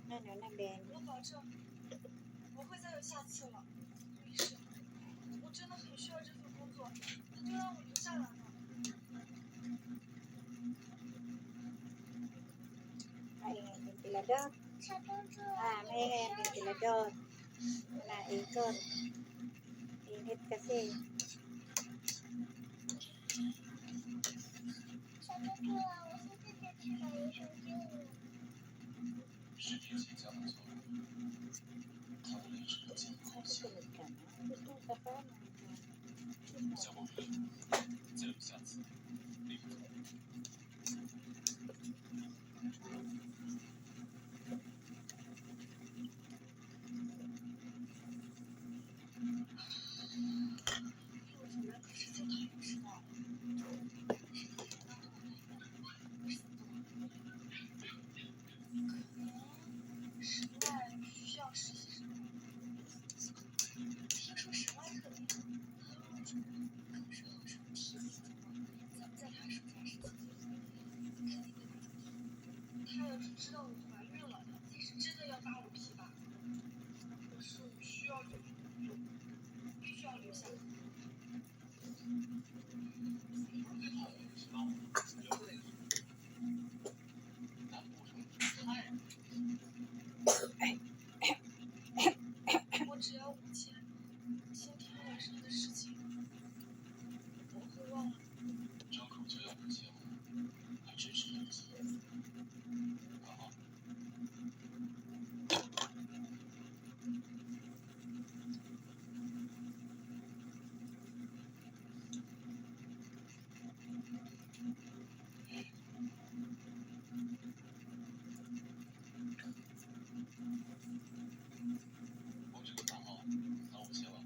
那牛那边。我保证不会再有下次了，陆医生。我真的很需要这份工作，那就让我留下来吧。Ventilador. May ventilador. Wala ikot. Init kasi.他要是知道我怀孕了，他是真的要扒我皮吧？可是我需要这份工作，必须要留下来。我只要5000，今天晚上的事情我会忘了。张口就要5000，还真是5000。好。我这个大号拿5000了。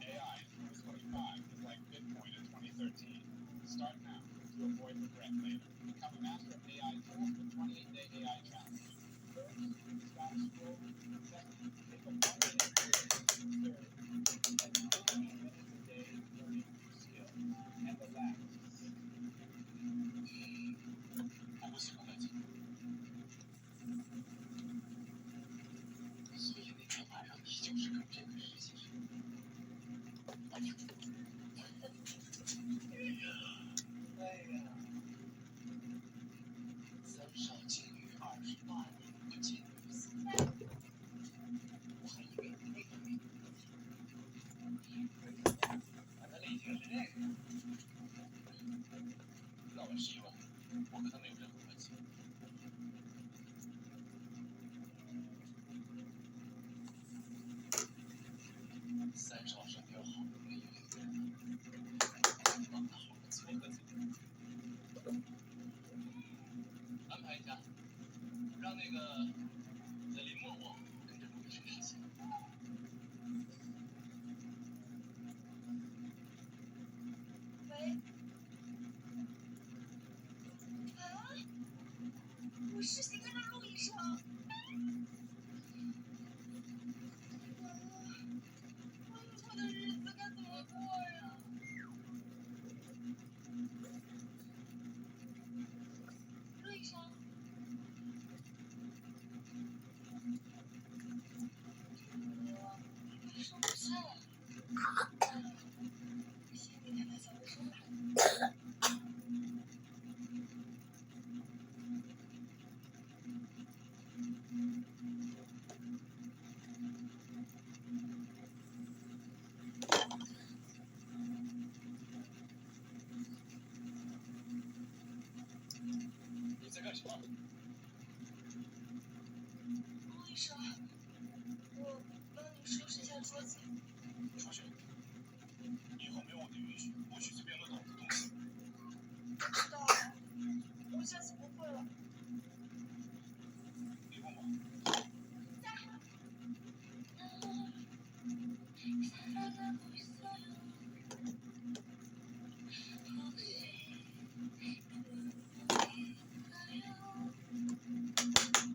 AI 2025 is like Bitcoin in 2013. Start now to avoid regret later. Become a master of AI tools with 28-day AI challenge. First, stop scrolling. Second, take a 1-minute break. Third, spend 15 minutes a day learning new skills. And the last. 我不喜欢外景，所以那天晚上你就是跟这个实习生。哎呀，三少禁欲28年，不禁欲死。我还以为你那个没问题，我的类型是这个。那我希望我跟他没有任何关系。三少身边好不容易有一个人，帮他好好撮合撮合。安排一下，让那个林默默跟着陆医生实习。喂？啊？我实习跟着陆医生。我的日子该怎么过呀？陆医生。说不下了。先给他打小卫生吧。你在干什么？陆医生，我帮你收拾一下桌子。出去！以后没有我的允许，不许随便乱动我的东西。我知道了，我下次不会了。李默默。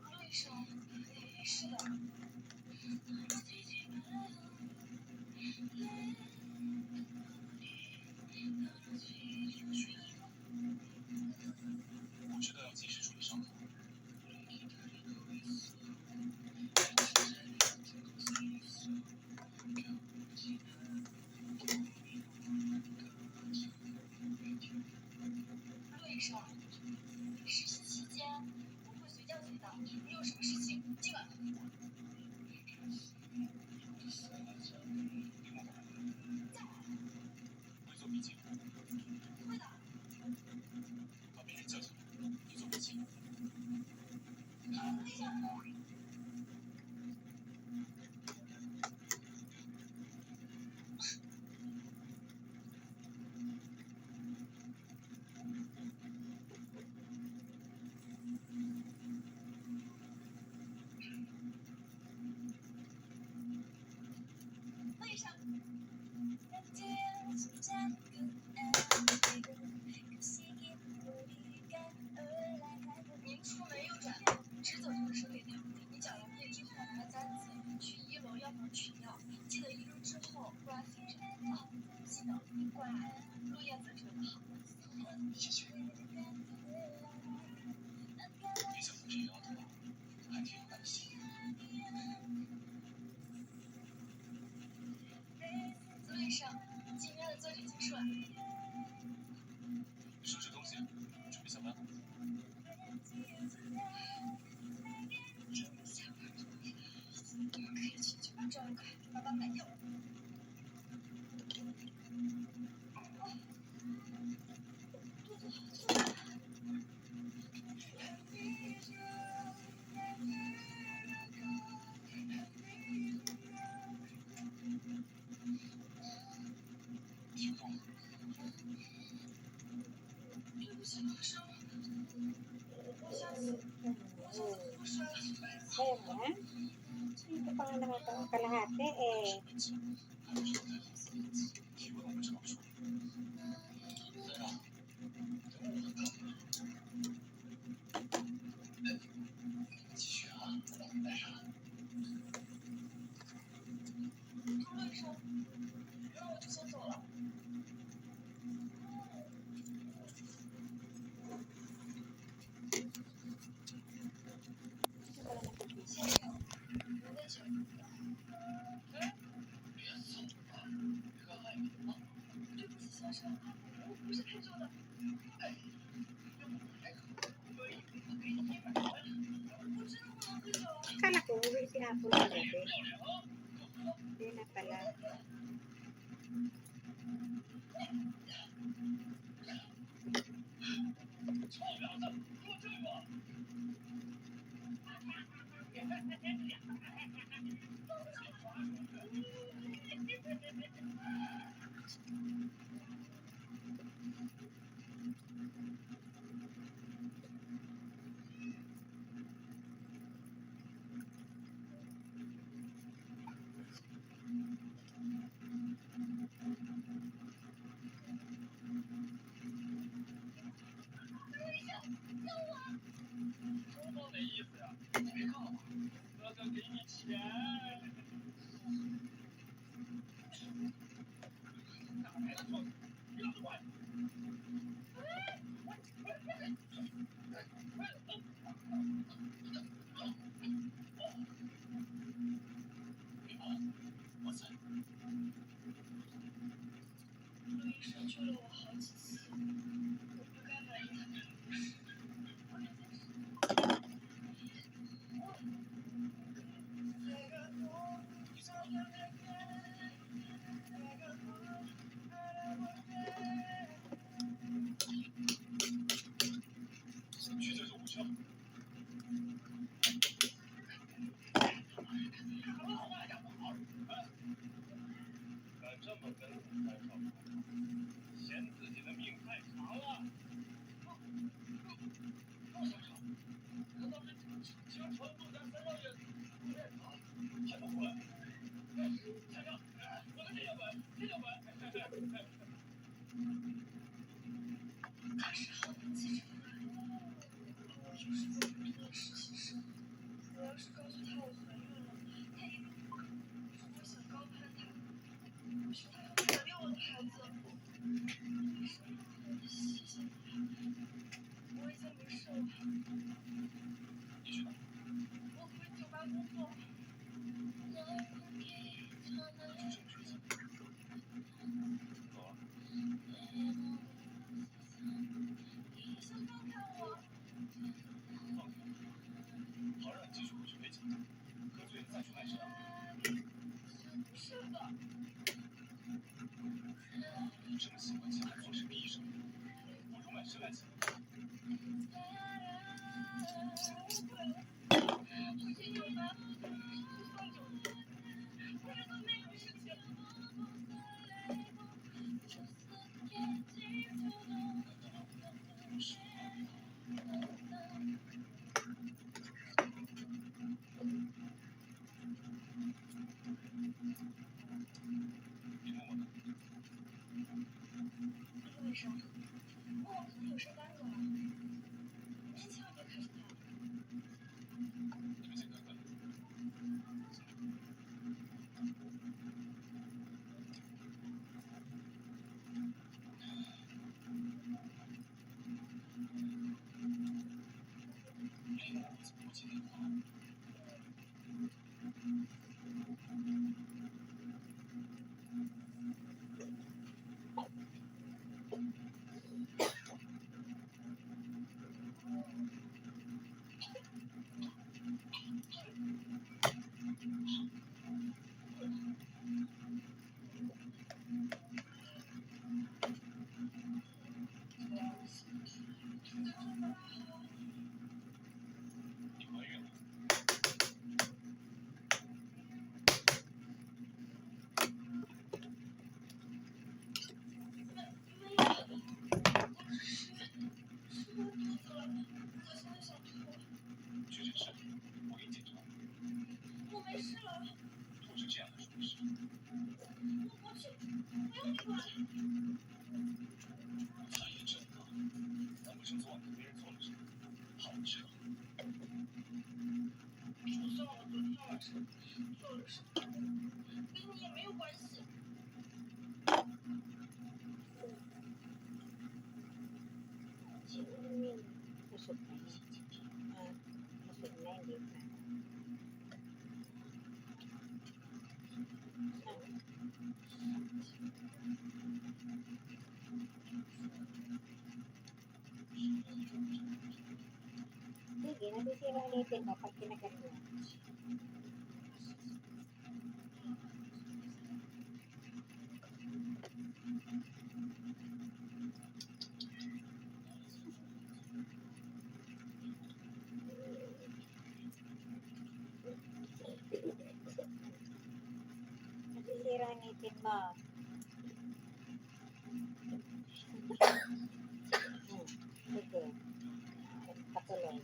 陆医生，是的，谢谢。你怎么这摇头？还挺有耐心。资历上，今天的作品结束了。收拾东西，准备下班。真不想。我们可以去酒吧转一转，把爸买药。肚子好痛。挺痛。对不起，老师。我下次不摔了。 Ayan. Ito pa nga naman ito, kalahati eh. 体温我们找不出。来啊，等我的。继续啊，来上。诸位医生，那我就先走了。先生，您的酒。别走吧，热爱你吗？对不起，先生，我不是开车的。哎，要不我来喝，可以，我给你100元。我真的不能喝酒。 Kala ko uwi si Apple kagabi. 不要脸啊！ Hindi na pala. 臭婊子，给我这个！多么没意思呀！别告我，哥哥给你钱。哪来的臭子？别老怪！我猜。陆医生救了我好几次，我不该满意他的服饰。去这就无效。敢这么跟我开上口，嫌自己的命太长了。不想吵，难道是京城陆家三少爷不认他，还不滚？先生，我的这就滚，这就滚！他是好的记者，我就是在普通的实习生。我要是告诉他我怀孕了，他一定会。我想高攀他，我是他会打掉我的孩子。谢谢你，我已经没事了。你去哪？我回酒吧工作。就这么决心。走啊。医生放开我！放开我，好让你继续回去陪警察，喝醉了再去卖身。是的。你这么喜欢钱，还做什么医生？不如卖身来钱。回去酒吧，不放酒，不要做那种事情。你摸摸他。陆医生，我往旁边有事耽误了，您千万别看着他。你们先看看。你怀孕了。确诊是，我给你检查。我没事了，通知这样的说事。我不去，不用你管。反应正常，难不成昨晚跟别人做了什么？好吃了。就算我昨天晚上做了什么，跟你也没有关系。Busog na yun. Busog na, hindi pa. Sige, nasisira ang ngipin mo pag kinagat mo. Nasisira ang ngipin mo. Sige. Patuloy.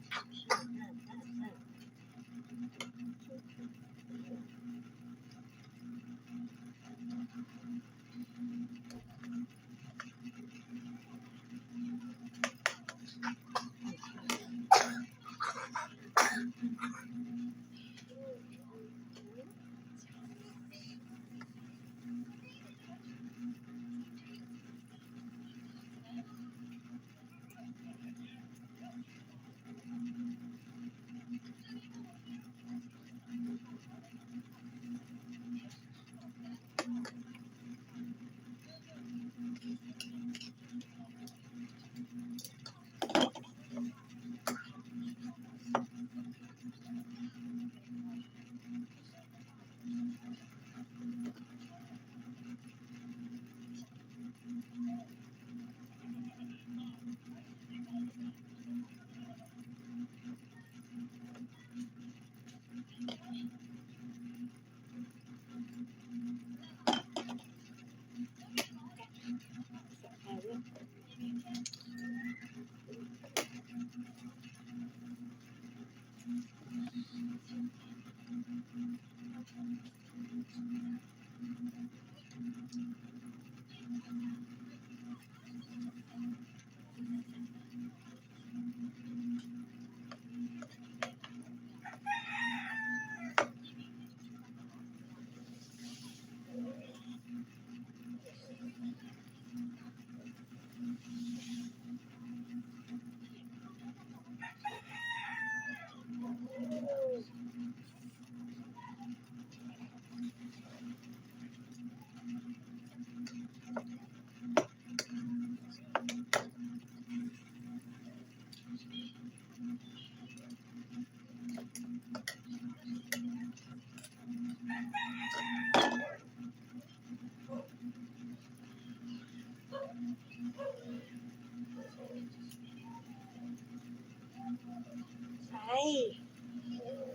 Ay,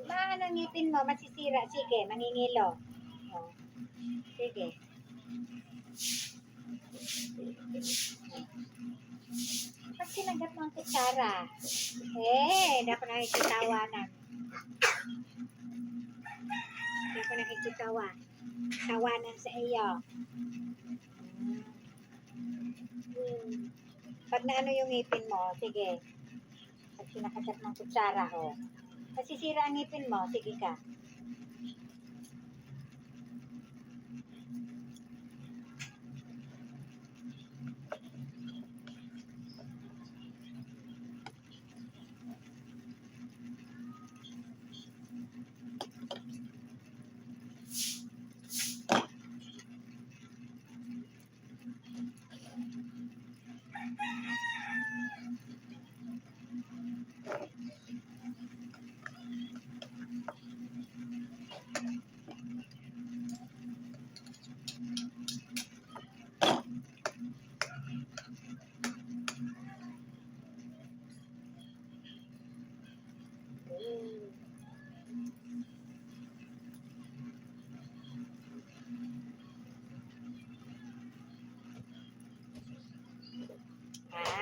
maano ang ngipin mo, masisira. Sige, mangingilo. Oh, sige. Pag kinagat mo ang kutsara, hindi ako nakikitawanan. Hindi ako nakikitawa. Tawanan sa iyo. Pag naano yung ngipin mo, sige. Pag sinakagat ng kutsara, masisira ang ngipin mo, sige ka.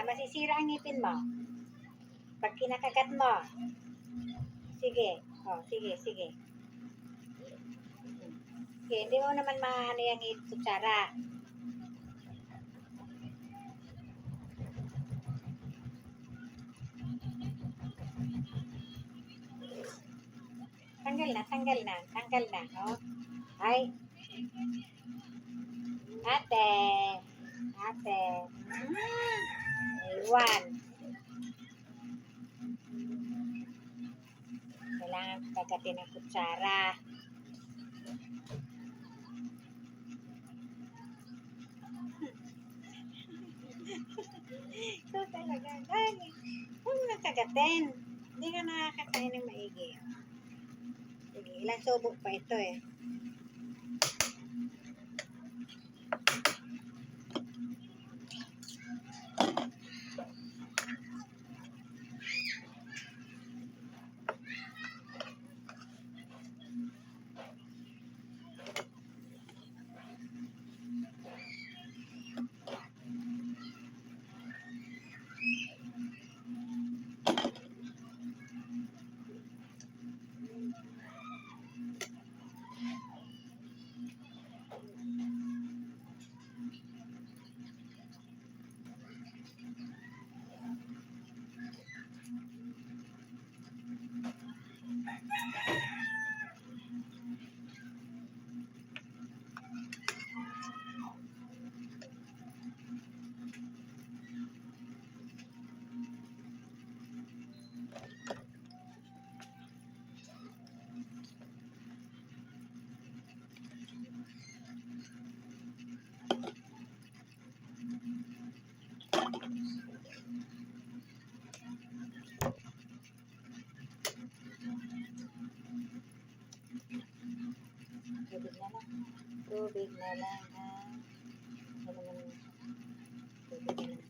Masisira ang ngipin mo. Pag kinakagat mo. Sige. Oh, sige, sige. Okay, hindi mo naman maano yung kutsara. Tanggal na, tanggal na, tanggal na. Oh. Ay. Ate. Ate. Iwan. Kailangan kagatin ng kutsara. Ito talaga. Dali. Huwag mo kagatin. Hindi ka nakakakain ng maigi. Sige, ilang subo pa ito eh. Tubig na lang ha. Ano naman, tubig na lang.